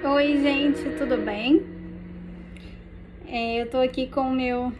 Oi, gente, tudo bem? Eu tô aqui com o meu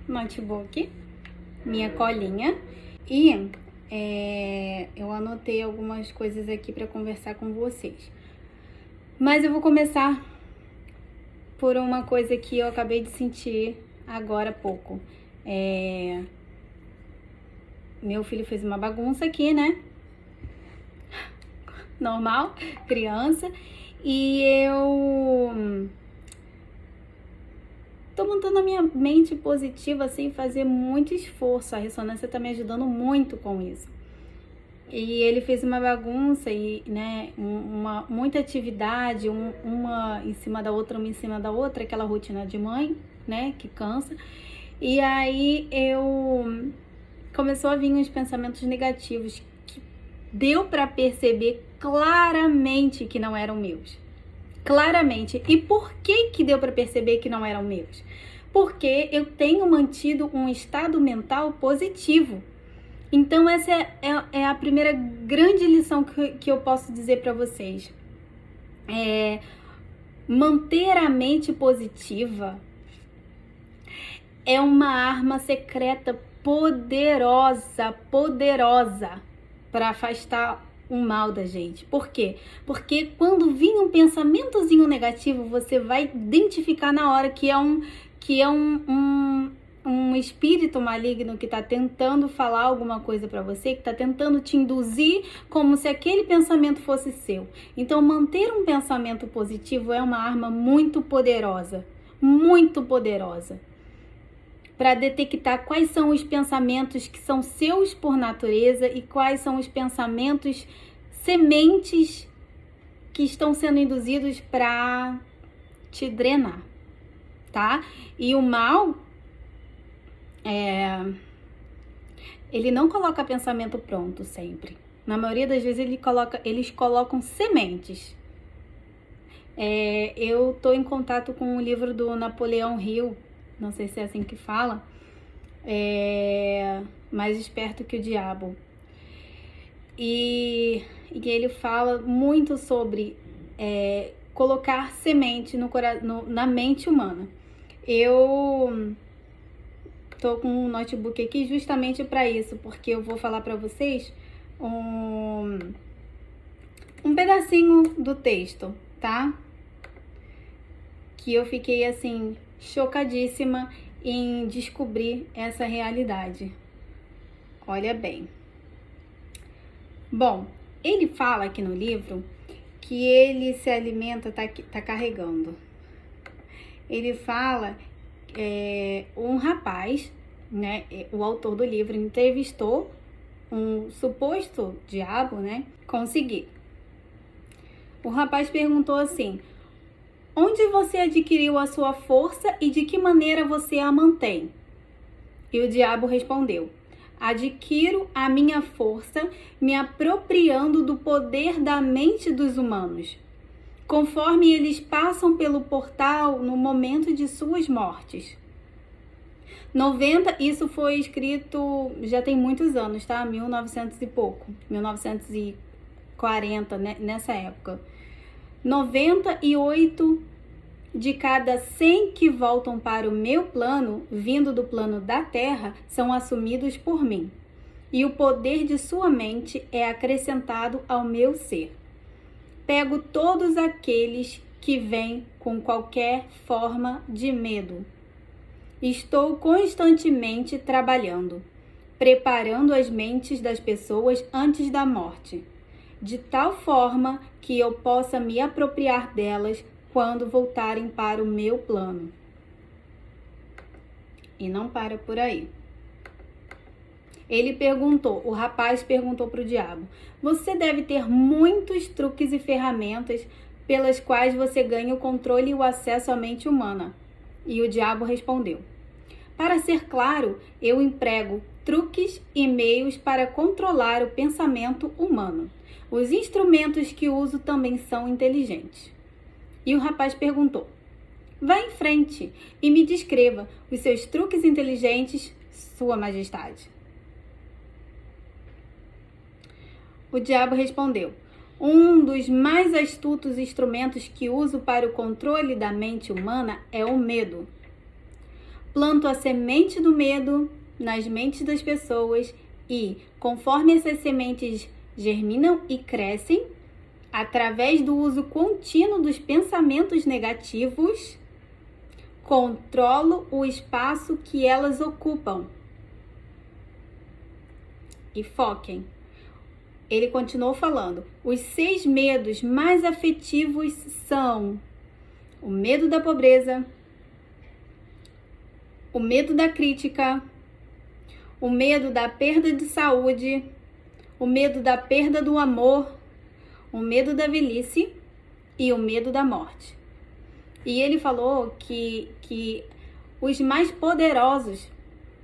notebook, minha colinha, e eu anotei algumas coisas aqui para conversar com vocês. Mas eu vou começar por uma coisa que eu acabei de sentir agora há pouco. Meu filho fez uma bagunça aqui, né? Normal, criança, e eu tô mantendo a minha mente positiva sem fazer muito esforço. A ressonância tá me ajudando muito com isso. E ele fez uma bagunça e, né, muita atividade, uma em cima da outra, uma em cima da outra, aquela rotina de mãe, né, que cansa. E aí começou a vir uns pensamentos negativos que deu para perceber claramente que não eram meus. Claramente. E por que deu para perceber que não eram meus? Porque eu tenho mantido um estado mental positivo. Então essa é a primeira grande lição que eu posso dizer para vocês. Manter a mente positiva é uma arma secreta poderosa para afastar o mal da gente. Por quê? Porque quando vir um pensamentozinho negativo, você vai identificar na hora que é um espírito maligno que está tentando falar alguma coisa para você, que está tentando te induzir como se aquele pensamento fosse seu. Então, manter um pensamento positivo é uma arma muito poderosa para detectar quais são os pensamentos que são seus por natureza e quais são os pensamentos sementes que estão sendo induzidos para te drenar, tá? E o mal, ele não coloca pensamento pronto sempre. Na maioria das vezes eles colocam sementes. Eu tô em contato com um livro do Napoleão Hill, não sei se é assim que fala, Mais Esperto que o Diabo. E ele fala muito sobre colocar semente na mente humana. Eu tô com um notebook aqui justamente para isso, porque eu vou falar para vocês um pedacinho do texto, tá? Que eu fiquei assim chocadíssima em descobrir essa realidade. Olha bem. Bom, ele fala aqui no livro que ele se alimenta, tá carregando. Ele fala, um rapaz, né, o autor do livro entrevistou um suposto diabo, né, conseguir. O rapaz perguntou assim: onde você adquiriu a sua força e de que maneira você a mantém? E o diabo respondeu: adquiro a minha força me apropriando do poder da mente dos humanos, conforme eles passam pelo portal no momento de suas mortes. Isso foi escrito, já tem muitos anos, tá? 1900 e pouco, 1940, né? Nessa época. 98 de cada 100 que voltam para o meu plano, vindo do plano da Terra, são assumidos por mim. E o poder de sua mente é acrescentado ao meu ser. Pego todos aqueles que vêm com qualquer forma de medo. Estou constantemente trabalhando, preparando as mentes das pessoas antes da morte, de tal forma que eu possa me apropriar delas quando voltarem para o meu plano. E não para por aí. O rapaz perguntou para o diabo: você deve ter muitos truques e ferramentas pelas quais você ganha o controle e o acesso à mente humana. E o diabo respondeu: para ser claro, eu emprego truques e meios para controlar o pensamento humano. Os instrumentos que uso também são inteligentes. E o rapaz perguntou: vá em frente e me descreva os seus truques inteligentes, Sua Majestade. O diabo respondeu: Um dos mais astutos instrumentos que uso para o controle da mente humana é o medo. Planto a semente do medo nas mentes das pessoas e, conforme essas sementes germinam e crescem, através do uso contínuo dos pensamentos negativos, controlo o espaço que elas ocupam. E foquem. Ele continuou falando: os 6 medos mais afetivos são o medo da pobreza, o medo da crítica, o medo da perda de saúde, o medo da perda do amor, o medo da velhice e o medo da morte. E ele falou que os mais poderosos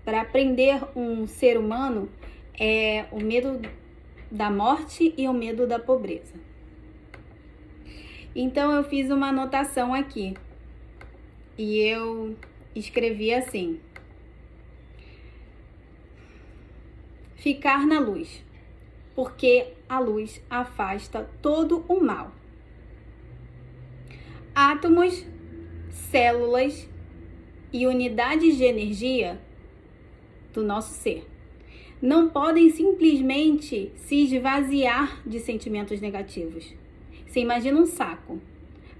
para aprender um ser humano é o medo da morte e o medo da pobreza. Então eu fiz uma anotação aqui e eu escrevi assim: ficar na luz, porque a luz afasta todo o mal. Átomos, células e unidades de energia do nosso ser não podem simplesmente se esvaziar de sentimentos negativos. Você imagina um saco.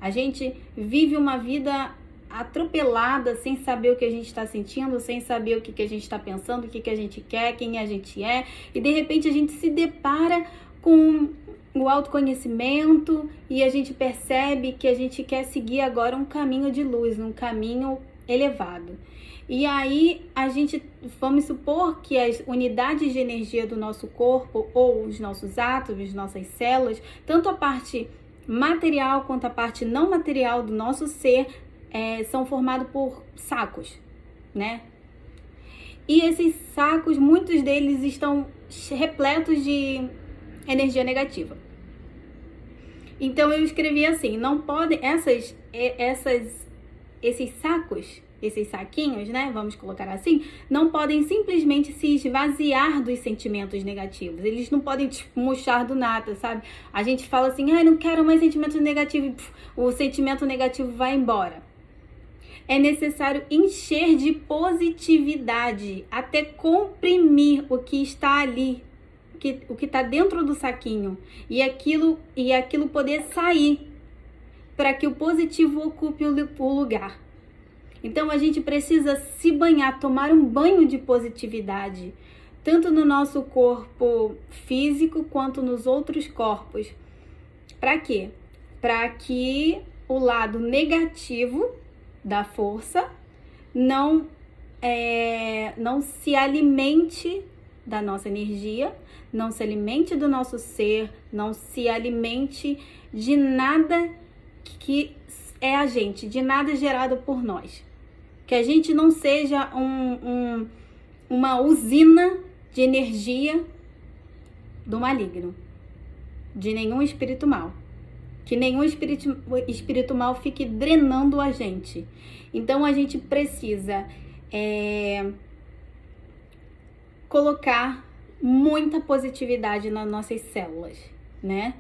A gente vive uma vida atropelada, sem saber o que a gente está sentindo, sem saber o que a gente está pensando, o que a gente quer, quem a gente é, e de repente a gente se depara com o autoconhecimento e a gente percebe que a gente quer seguir agora um caminho de luz, um caminho elevado. E aí a gente, vamos supor que as unidades de energia do nosso corpo ou os nossos átomos, nossas células, tanto a parte material quanto a parte não material do nosso ser, são formados por sacos, né? E esses sacos, muitos deles estão repletos de energia negativa. Então eu escrevi assim: não podem esses sacos, esses saquinhos, né, vamos colocar assim, não podem simplesmente se esvaziar dos sentimentos negativos. Eles não podem murchar do nada, sabe? A gente fala assim: não quero mais sentimentos negativos, e o sentimento negativo vai embora. É necessário encher de positividade até comprimir o que está ali, o que está dentro do saquinho, e aquilo poder sair para que o positivo ocupe o lugar. Então a gente precisa se banhar, tomar um banho de positividade, tanto no nosso corpo físico quanto nos outros corpos. Para quê? Para que o lado negativo da força não se alimente da nossa energia, não se alimente do nosso ser, não se alimente de nada que é a gente, de nada gerado por nós. Que a gente não seja uma usina de energia do maligno, de nenhum espírito mal. Que nenhum espírito mal fique drenando a gente. Então a gente precisa colocar muita positividade nas nossas células, né?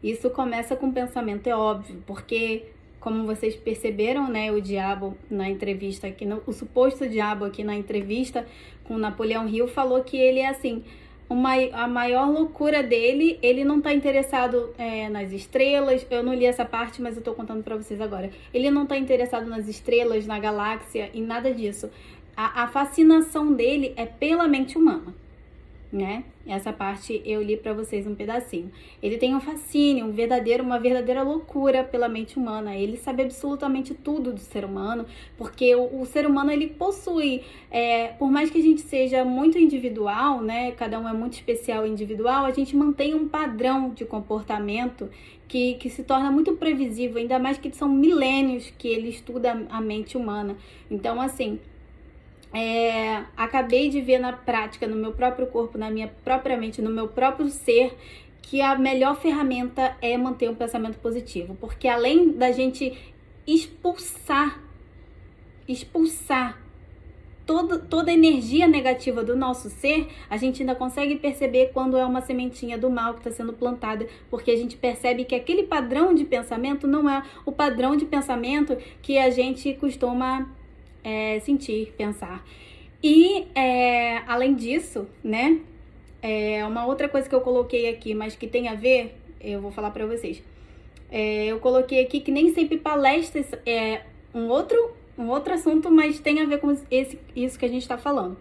Isso começa com pensamento, é óbvio, porque como vocês perceberam, né, o diabo na entrevista aqui, o suposto diabo aqui na entrevista com Napoleão Hill falou que ele é assim, a maior loucura dele, ele não tá interessado nas estrelas. Eu não li essa parte, mas eu tô contando pra vocês agora. Ele não tá interessado nas estrelas, na galáxia, em nada disso. A fascinação dele é pela mente humana, né? Essa parte eu li pra vocês um pedacinho. Ele tem um fascínio, uma verdadeira loucura pela mente humana. Ele sabe absolutamente tudo do ser humano, porque o ser humano, ele possui, por mais que a gente seja muito individual, né? Cada um é muito especial e individual, a gente mantém um padrão de comportamento que se torna muito previsível, ainda mais que são milênios que ele estuda a mente humana. Então, assim, acabei de ver na prática, no meu próprio corpo, na minha própria mente, no meu próprio ser, que a melhor ferramenta é manter um pensamento positivo, porque além da gente expulsar toda a energia negativa do nosso ser, a gente ainda consegue perceber quando é uma sementinha do mal que está sendo plantada, porque a gente percebe que aquele padrão de pensamento não é o padrão de pensamento que a gente costuma sentir, pensar. E além disso, né, uma outra coisa que eu coloquei aqui, mas que tem a ver, eu vou falar para vocês. Eu coloquei aqui que nem sempre palestras é um outro assunto, mas tem a ver com isso que a gente está falando.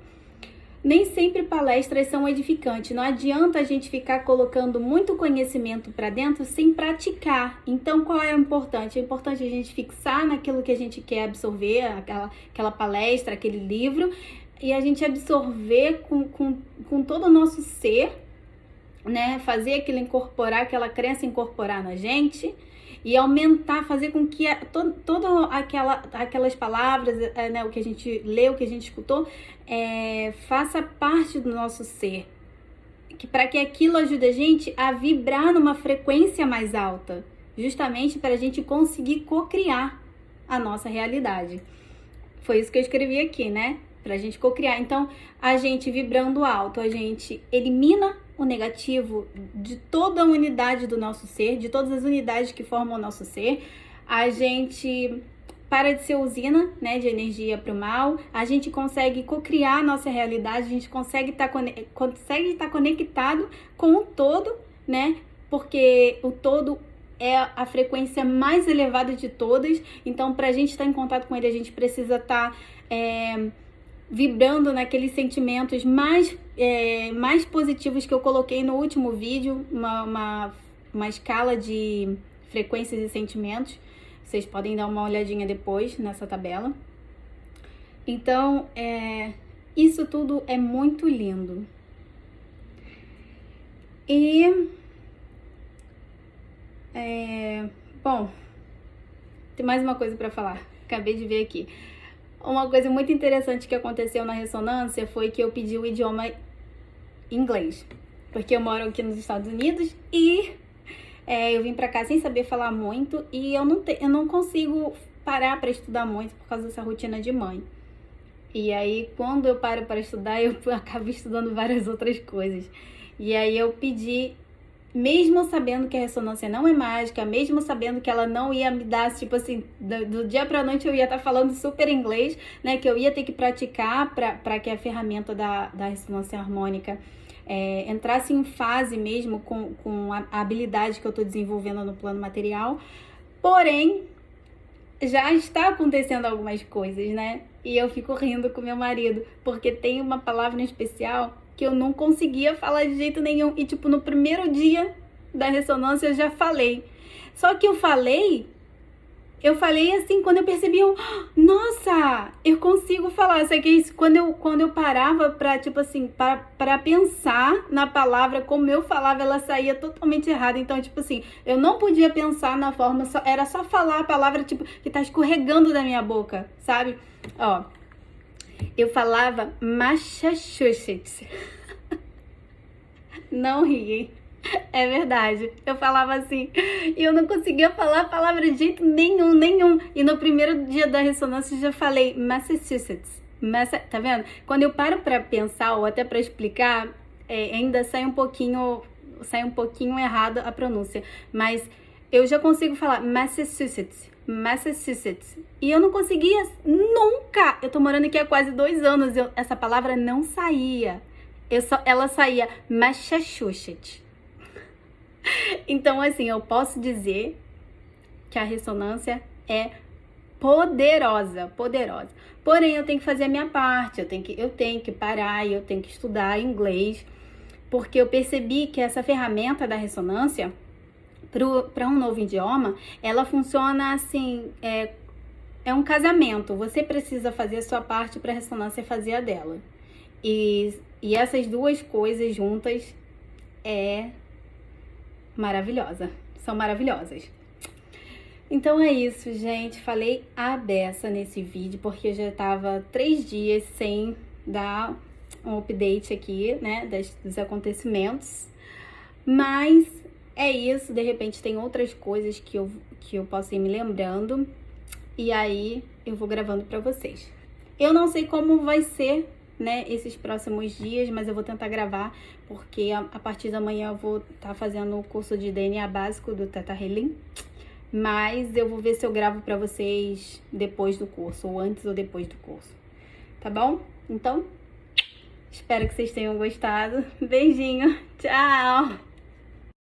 Nem sempre palestras são edificantes. Não adianta a gente ficar colocando muito conhecimento para dentro sem praticar. Então, qual é o importante? É importante a gente fixar naquilo que a gente quer absorver, aquela palestra, aquele livro, e a gente absorver com todo o nosso ser, né? Fazer aquilo incorporar, aquela crença incorporar na gente e aumentar, fazer com que todas aquelas palavras, né, o que a gente leu, o que a gente escutou, faça parte do nosso ser. Para que aquilo ajude a gente a vibrar numa frequência mais alta, justamente para a gente conseguir co-criar a nossa realidade. Foi isso que eu escrevi aqui, né? Para a gente co-criar. Então, a gente vibrando alto, a gente elimina o negativo de toda a unidade do nosso ser, de todas as unidades que formam o nosso ser. A gente para de ser usina, né, de energia para o mal. A gente consegue co-criar a nossa realidade, a gente consegue estar conectado com o todo, né? Porque o todo é a frequência mais elevada de todas. Então, para a gente estar em contato com ele, a gente precisa estar vibrando naqueles sentimentos mais positivos que eu coloquei no último vídeo, uma escala de frequências e sentimentos. Vocês podem dar uma olhadinha depois nessa tabela. Então, isso tudo é muito lindo. E, bom, tem mais uma coisa para falar. Acabei de ver aqui. Uma coisa muito interessante que aconteceu na ressonância foi que eu pedi o idioma inglês, porque eu moro aqui nos Estados Unidos e eu vim pra cá sem saber falar muito e eu não consigo parar para estudar muito por causa dessa rotina de mãe. E aí, quando eu paro para estudar, eu acabo estudando várias outras coisas. E aí eu pedi, mesmo sabendo que a ressonância não é mágica, mesmo sabendo que ela não ia me dar, tipo assim, do dia pra noite eu ia estar falando super inglês, né? Que eu ia ter que praticar para que a ferramenta da ressonância harmônica entrasse em fase mesmo com a habilidade que eu tô desenvolvendo no plano material. Porém, já está acontecendo algumas coisas, né? E eu fico rindo com meu marido, porque tem uma palavra em especial que eu não conseguia falar de jeito nenhum. E, tipo, no primeiro dia da ressonância eu já falei. Só que eu falei assim, quando eu percebi, nossa, eu consigo falar. Só que quando eu parava pra, tipo assim, para pensar na palavra como eu falava, ela saía totalmente errada. Então, tipo assim, eu não podia pensar na forma, era só falar a palavra, tipo, que tá escorregando da minha boca, sabe? Ó, eu falava Massachusetts. Não riem. É verdade. Eu falava assim e eu não conseguia falar a palavra de jeito nenhum. E no primeiro dia da ressonância eu já falei Massachusetts. Tá vendo? Quando eu paro pra pensar ou até pra explicar, ainda sai um pouquinho errado a pronúncia. Mas eu já consigo falar Massachusetts. E eu não conseguia nunca. Eu tô morando aqui há quase 2 anos. Essa palavra não saía. Ela saía Massachusetts. Então, assim, eu posso dizer que a ressonância é poderosa. Porém, eu tenho que fazer a minha parte. Eu tenho que parar e eu tenho que estudar inglês. Porque eu percebi que essa ferramenta da ressonância, para um novo idioma, ela funciona assim, é um casamento. Você precisa fazer a sua parte para a ressonância fazer a dela. E essas duas coisas juntas são maravilhosas. Então é isso, gente. Falei a beça nesse vídeo, porque eu já tava 3 dias sem dar um update aqui, né, dos acontecimentos. Mas é isso, de repente tem outras coisas que eu posso ir me lembrando, e aí eu vou gravando pra vocês. Eu não sei como vai ser, né, esses próximos dias, mas eu vou tentar gravar, porque a partir da manhã eu vou estar fazendo o curso de DNA básico do Teta Healing, mas eu vou ver se eu gravo pra vocês depois do curso, ou antes ou depois do curso, tá bom? Então, espero que vocês tenham gostado. Beijinho, tchau!